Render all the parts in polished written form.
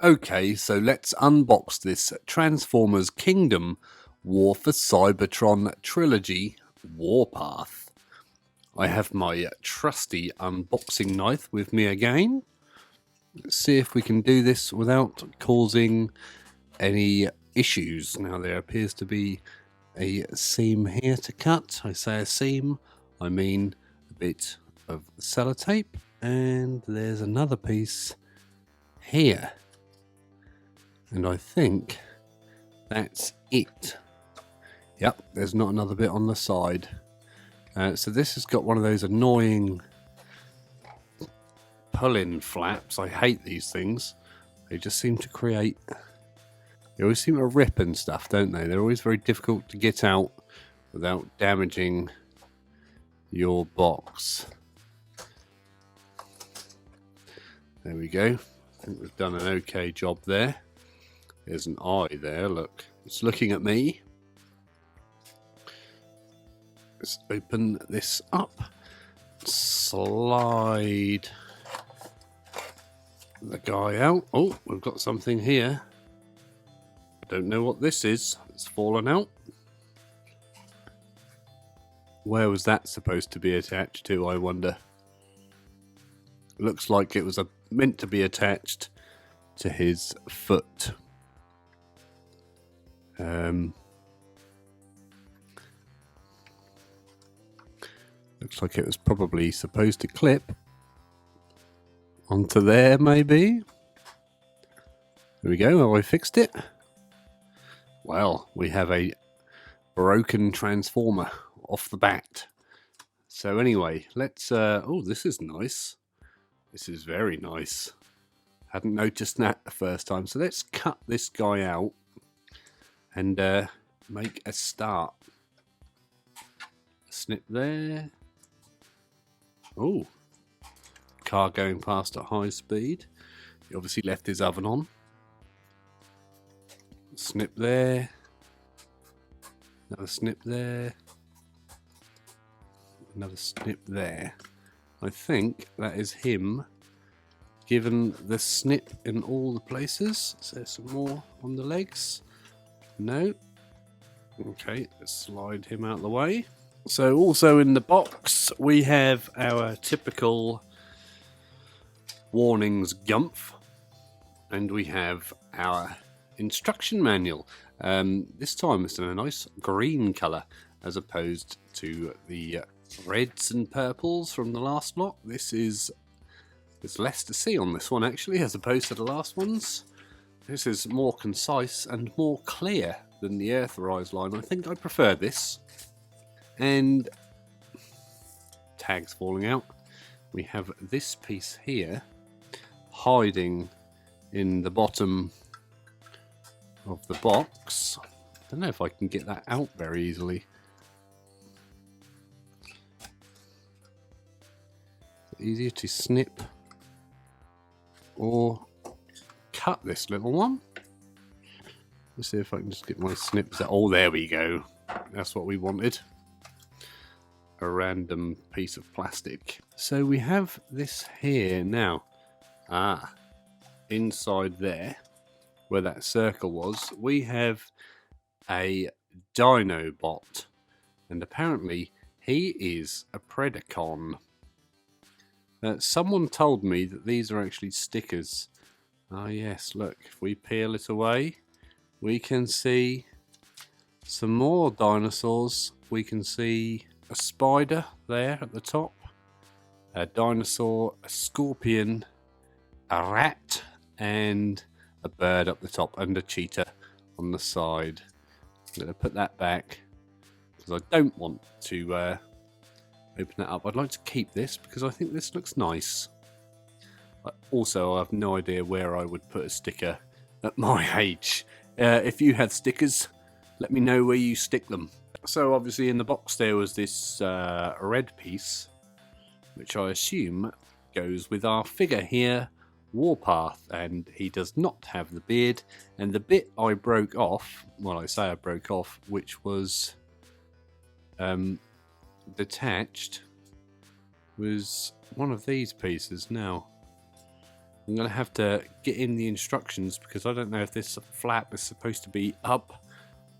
Okay, so let's unbox this Transformers Kingdom War for Cybertron Trilogy Warpath. I have my trusty unboxing knife with me again. Let's see if we can do this without causing any issues. Now there appears to be a seam here to cut. I say a seam, I mean a bit of sellotape, and there's another piece here. And I think that's it. Yep, there's not another bit on the side. So this has got one of those annoying pull-in flaps. I hate these things. They just seem to create... They always seem to rip and stuff, don't they? They're always very difficult to get out without damaging your box. There we go. I think we've done an okay job there. There's an eye there, look. It's looking at me. Let's open this up. Slide the guy out. Oh, we've got something here. Don't know what this is. It's fallen out. Where was that supposed to be attached to, I wonder? Looks like it was meant to be attached to his foot. Looks like it was probably supposed to clip onto there, maybe. There we go. I fixed it. Well, we have a broken transformer off the bat. So anyway, let's... oh, this is nice. This is very nice. Hadn't noticed that the first time. So let's cut this guy out and make a start. Snip there. Oh, car going past at high speed. He obviously left his oven on. Snip there. Another snip there. Another snip there. I think that is him given the snip in all the places. Is there some more on the legs? No. Okay, let's slide him out of the way. So also in the box we have our typical warnings gumph, and we have our instruction manual. This time it's in a nice green colour as opposed to the reds and purples from the last lot. There's less to see on this one actually as opposed to the last ones. This is more concise and more clear than the Earthrise line. I think I prefer this. And tags falling out. We have this piece here hiding in the bottom of the box. I don't know if I can get that out very easily. Easier to snip or cut this little one. Let's see if I can just get my snips out. Oh, there we go. That's what we wanted. A random piece of plastic. So we have this here now. Inside there, where that circle was, we have a Dinobot. And apparently he is a Predacon. Someone told me that these are actually stickers. Ah yes, look, if we peel it away, we can see some more dinosaurs. We can see a spider there at the top, a dinosaur, a scorpion, a rat, and a bird up the top, and a cheetah on the side. I'm going to put that back because I don't want to open that up. I'd like to keep this because I think this looks nice. Also, I have no idea where I would put a sticker at my age. If you have stickers, let me know where you stick them. So obviously in the box there was this red piece, which I assume goes with our figure here, Warpath, and he does not have the beard. And the bit I broke off, well I say I broke off, which was detached, was one of these pieces. Now I'm going to have to get in the instructions because I don't know if this flap is supposed to be up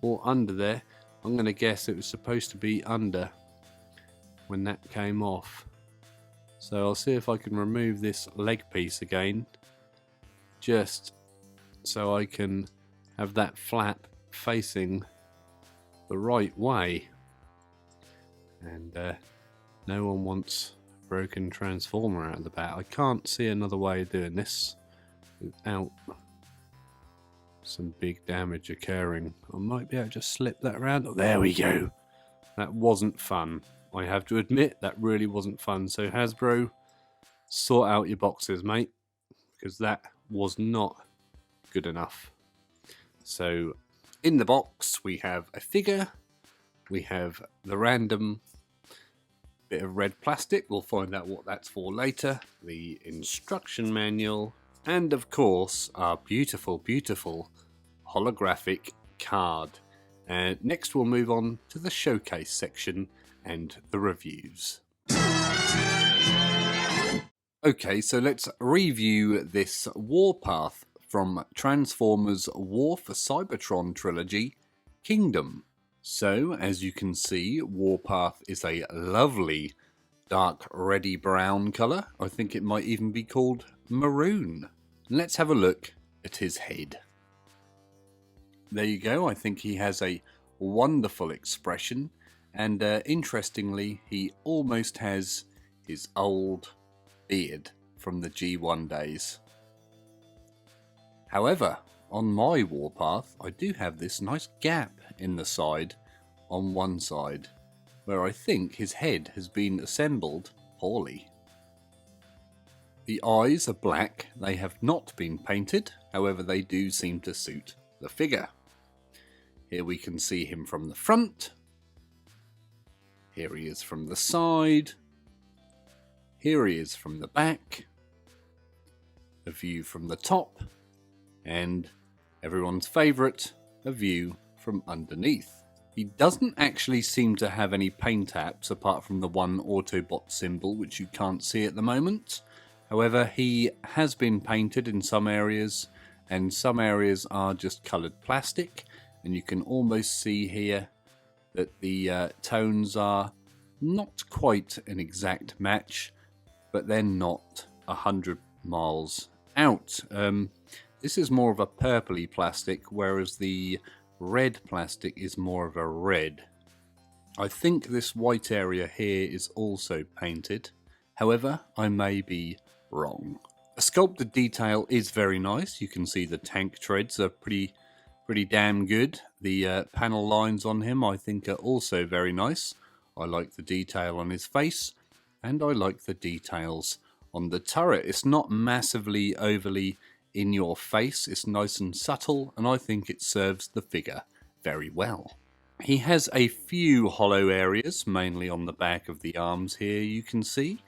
or under there. I'm going to guess it was supposed to be under when that came off. So I'll see if I can remove this leg piece again, just so I can have that flap facing the right way. And no one wants a broken transformer out of the back. I can't see another way of doing this without some big damage occurring. I might be able to just slip that around. Oh, there we go. That wasn't fun. I have to admit, that really wasn't fun. So Hasbro, sort out your boxes, mate, because that was not good enough. So in the box we have a figure, we have the random bit of red plastic, we'll find out what that's for later, the instruction manual, and of course our beautiful, beautiful holographic card. And next we'll move on to the showcase section and the reviews. Okay, so let's review this Warpath from Transformers War for Cybertron Trilogy, Kingdom. So, as you can see, Warpath is a lovely dark reddy brown colour. I think it might even be called maroon. Let's have a look at his head. There you go, I think he has a wonderful expression, and interestingly, he almost has his old beard from the G1 days. However, on my Warpath, I do have this nice gap in the side on one side, where I think his head has been assembled poorly. The eyes are black, they have not been painted, however they do seem to suit the figure. Here we can see him from the front, here he is from the side, here he is from the back, a view from the top, and everyone's favourite, a view from underneath. He doesn't actually seem to have any paint apps apart from the one Autobot symbol, which you can't see at the moment. However, he has been painted in some areas, and some areas are just coloured plastic, and you can almost see here that the tones are not quite an exact match, but they're not 100 miles out. This is more of a purpley plastic, whereas the red plastic is more of a red. I think this white area here is also painted. However, I may be wrong. The sculpted detail is very nice. You can see the tank treads are pretty damn good. The panel lines on him I think are also very nice. I like the detail on his face, and I like the details on the turret. It's not massively overly in your face, it's nice and subtle, and I think it serves the figure very well. He has a few hollow areas, mainly on the back of the arms here you can see,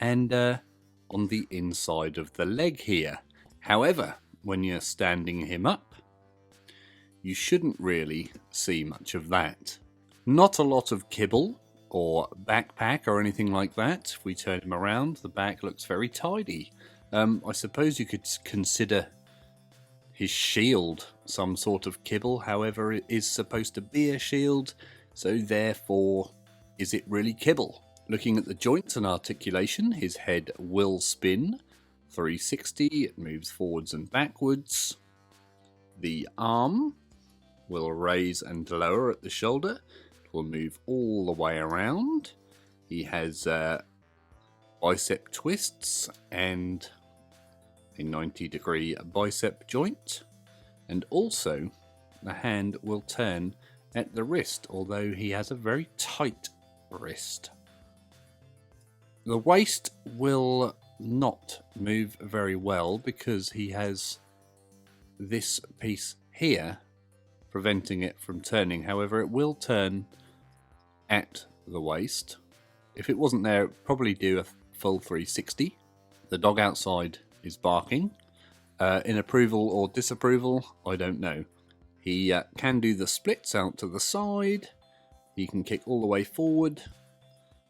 and on the inside of the leg here. However, when you're standing him up, you shouldn't really see much of that. Not a lot of kibble or backpack or anything like that. If we turn him around, the back looks very tidy. I suppose you could consider his shield some sort of kibble, however it is supposed to be a shield, so therefore, is it really kibble? Looking at the joints and articulation, his head will spin 360, it moves forwards and backwards. The arm will raise and lower at the shoulder, it will move all the way around. He has bicep twists and a 90-degree bicep joint, and also the hand will turn at the wrist, although he has a very tight wrist. The waist will not move very well because he has this piece here preventing it from turning. However, it will turn at the waist. If it wasn't there, it would probably do a full 360. The dog outside is barking. In approval or disapproval, I don't know. He can do the splits out to the side. He can kick all the way forward.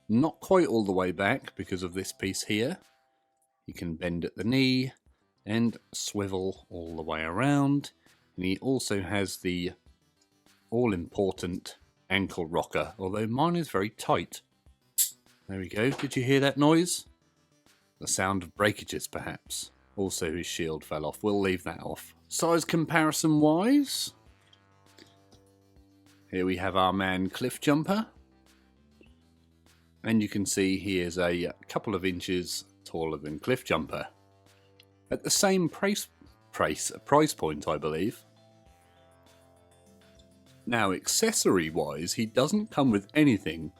Not quite all the way back because of this piece here. He can bend at the knee. and swivel all the way around. And he also has the all-important ankle rocker, although mine is very tight. There we go. Did you hear that noise? The sound of breakages, perhaps. Also, his shield fell off. We'll leave that off. Size comparison wise, here we have our man Cliffjumper. And you can see he is a couple of inches taller than Cliffjumper. At the same price point, I believe. Now, accessory wise, he doesn't come with anything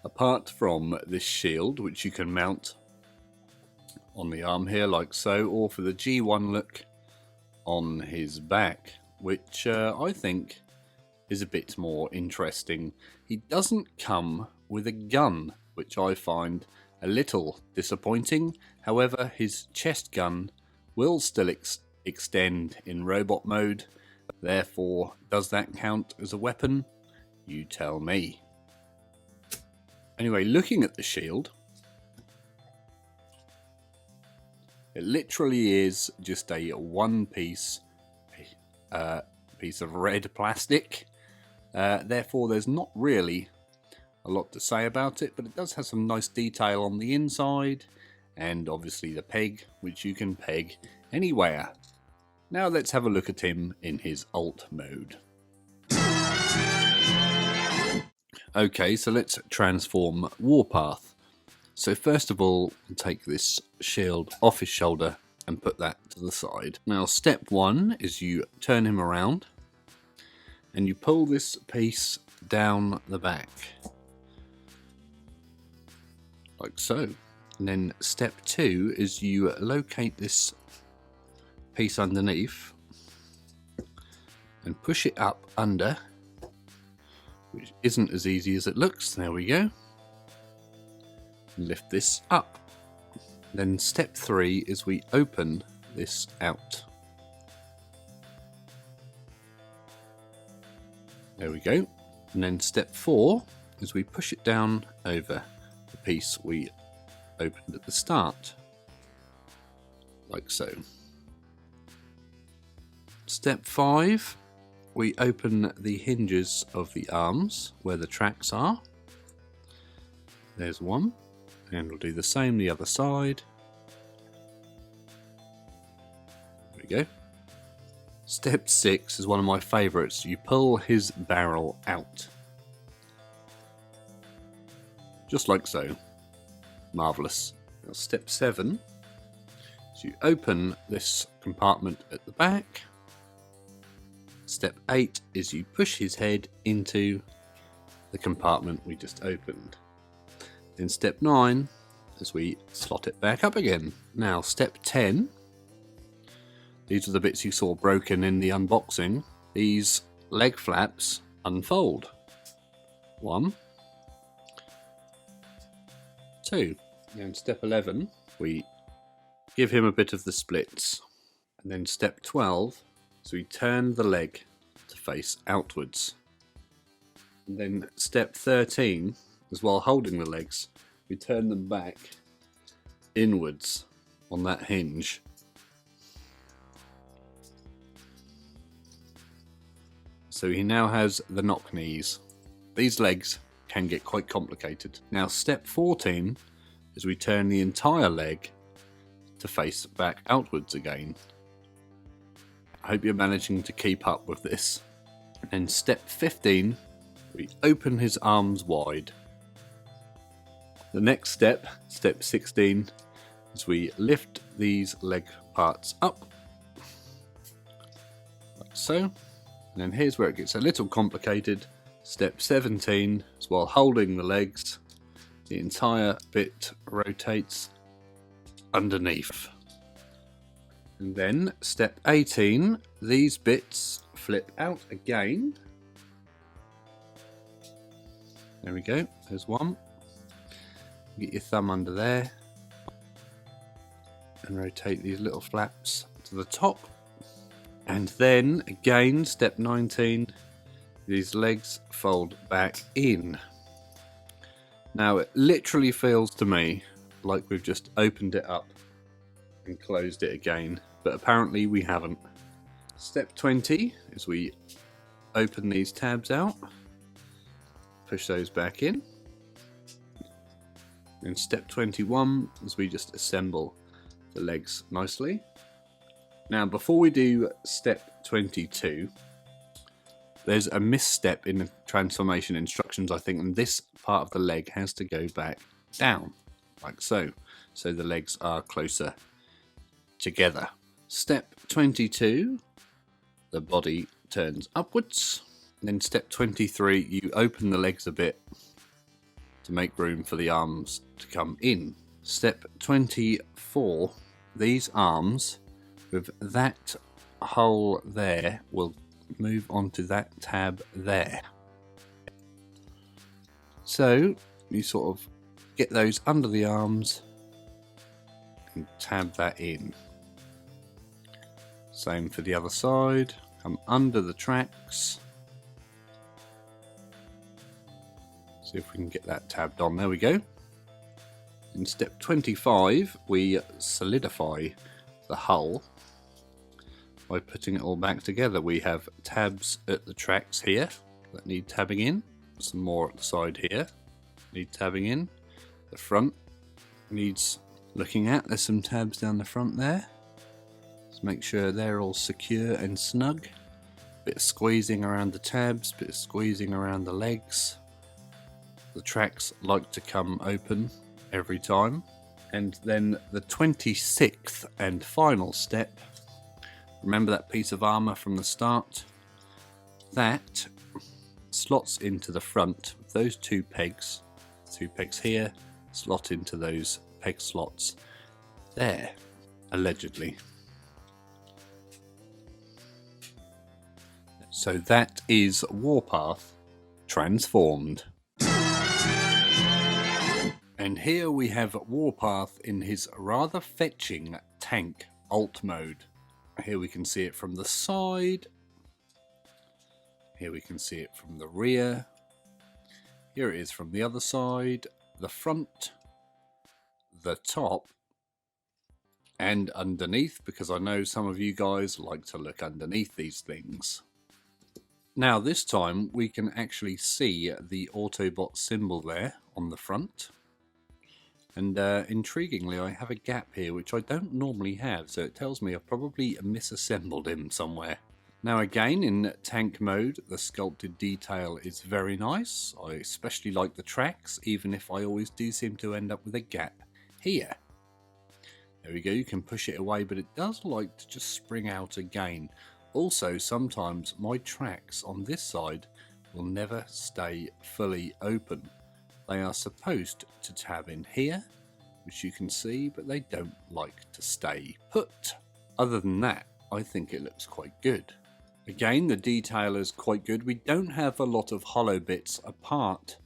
apart from this shield, which you can mount on the arm here like so, or for the G1 look on his back, which I think is a bit more interesting. He doesn't come with a gun, which I find a little disappointing. However, his chest gun will still extend in robot mode. Therefore, does that count as a weapon? You tell me. Anyway, looking at the shield, it literally is just a one-piece piece of red plastic. Therefore, there's not really a lot to say about it, but it does have some nice detail on the inside, and obviously the peg, which you can peg anywhere. Now let's have a look at him in his alt mode. Okay, so let's transform Warpath. So first of all, take this shield off his shoulder and put that to the side. Now step one is you turn him around and you pull this piece down the back. Like so. And then step two is you locate this piece underneath and push it up under, which isn't as easy as it looks. There we go. Lift this up. Then step three is we open this out. There we go. And then step four is we push it down over the piece we opened at the start, like so. Step 5, we open the hinges of the arms where the tracks are. There's one, and we'll do the same the other side. There we go. Step 6 is one of my favourites. You pull his barrel out. Just like so. Marvellous. Now step 7 is you open this compartment at the back. Step 8 is you push his head into the compartment we just opened. Then step 9 is we slot it back up again. Now step 10, these are the bits you saw broken in the unboxing. These leg flaps unfold. 1, 2. And step 11, we give him a bit of the splits. And then step 12, so we turn the leg to face outwards. And then step 13 is while holding the legs, we turn them back inwards on that hinge. So he now has the knock knees. These legs can get quite complicated. Now step 14 is we turn the entire leg to face back outwards again. I hope you're managing to keep up with this. And step 15, we open his arms wide. The next step, step 16, is we lift these leg parts up, like so. And then here's where it gets a little complicated. Step 17 is while holding the legs, the entire bit rotates underneath. And then step 18, these bits flip out again. There we go, there's one. Get your thumb under there and rotate these little flaps to the top. And then again, step 19, these legs fold back in. Now it literally feels to me like we've just opened it up and closed it again. but apparently we haven't. Step 20 is we open these tabs out, push those back in. And step 21 is we just assemble the legs nicely. Now before we do step 22, there's a misstep in the transformation instructions, I think, and this part of the leg has to go back down, like so. So the legs are closer together. Step 22, the body turns upwards. And then step 23, you open the legs a bit to make room for the arms to come in. Step 24, these arms with that hole there will move onto that tab there. So you sort of get those under the arms and tab that in. Same for the other side. Come under the tracks. See if we can get that tabbed on. There we go. In step 25, we solidify the hull by putting it all back together. We have tabs at the tracks here that need tabbing in. Some more at the side here need tabbing in. The front needs looking at. There's some tabs down the front there. Let's make sure they're all secure and snug. Bit of squeezing around the tabs, bit of squeezing around the legs. The tracks like to come open every time. And then the 26th and final step, remember that piece of armour from the start? That slots into the front with those two pegs here, slot into those peg slots there, allegedly. So that is Warpath transformed. And here we have Warpath in his rather fetching tank alt mode. Here we can see it from the side. Here we can see it from the rear. Here it is from the other side, the front, the top, and underneath, because I know some of you guys like to look underneath these things. Now this time we can actually see the Autobot symbol there on the front. And intriguingly, I have a gap here which I don't normally have, so it tells me I've probably misassembled him somewhere. Now again, in tank mode, the sculpted detail is very nice. I especially like the tracks, even if I always do seem to end up with a gap here. There we go, you can push it away, but it does like to just spring out again. Also, sometimes my tracks on this side will never stay fully open. They are supposed to tab in here, which you can see, but they don't like to stay put. Other than that, I think it looks quite good. Again, the detail is quite good. We don't have a lot of hollow bits apart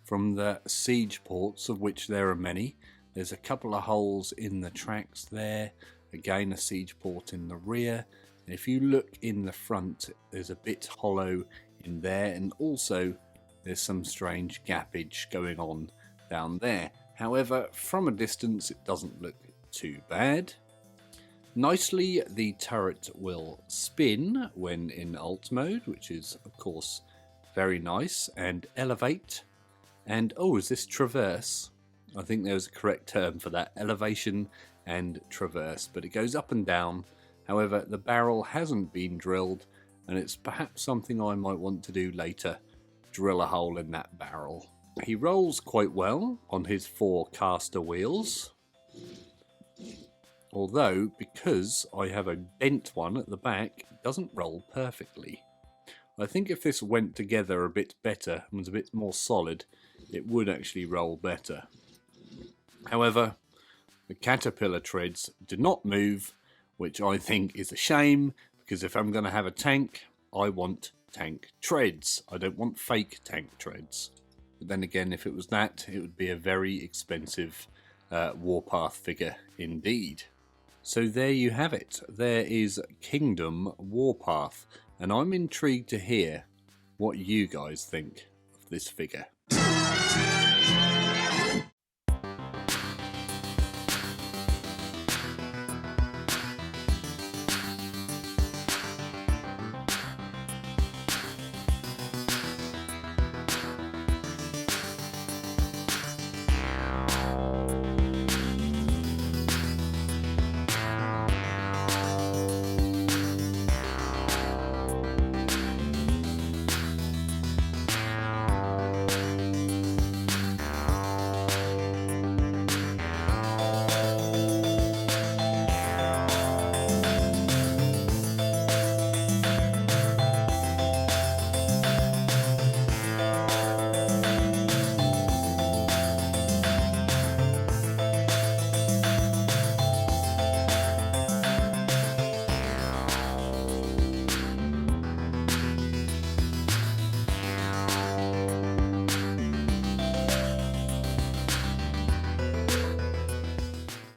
from the siege ports, of which there are many. There's a couple of holes in the tracks there. Again, a siege port in the rear. And if you look in the front, there's a bit hollow in there, and also there's some strange gappage going on down there. However, from a distance it doesn't look too bad. Nicely, the turret will spin when in alt mode, which is of course very nice, and elevate. And oh, is this traverse? I think there's a correct term for that, elevation and traverse, but it goes up and down. However, the barrel hasn't been drilled, and it's perhaps something I might want to do later. Drill a hole in that barrel. He rolls quite well on his 4 caster wheels. Although, because I have a bent one at the back, it doesn't roll perfectly. I think if this went together a bit better and was a bit more solid, it would actually roll better. However, the caterpillar treads do not move, which I think is a shame, because if I'm going to have a tank, I want tank treads. I don't want fake tank treads. But then again, if it was that, it would be a very expensive Warpath figure indeed. So there you have it. There is Kingdom Warpath, and I'm intrigued to hear what you guys think of this figure.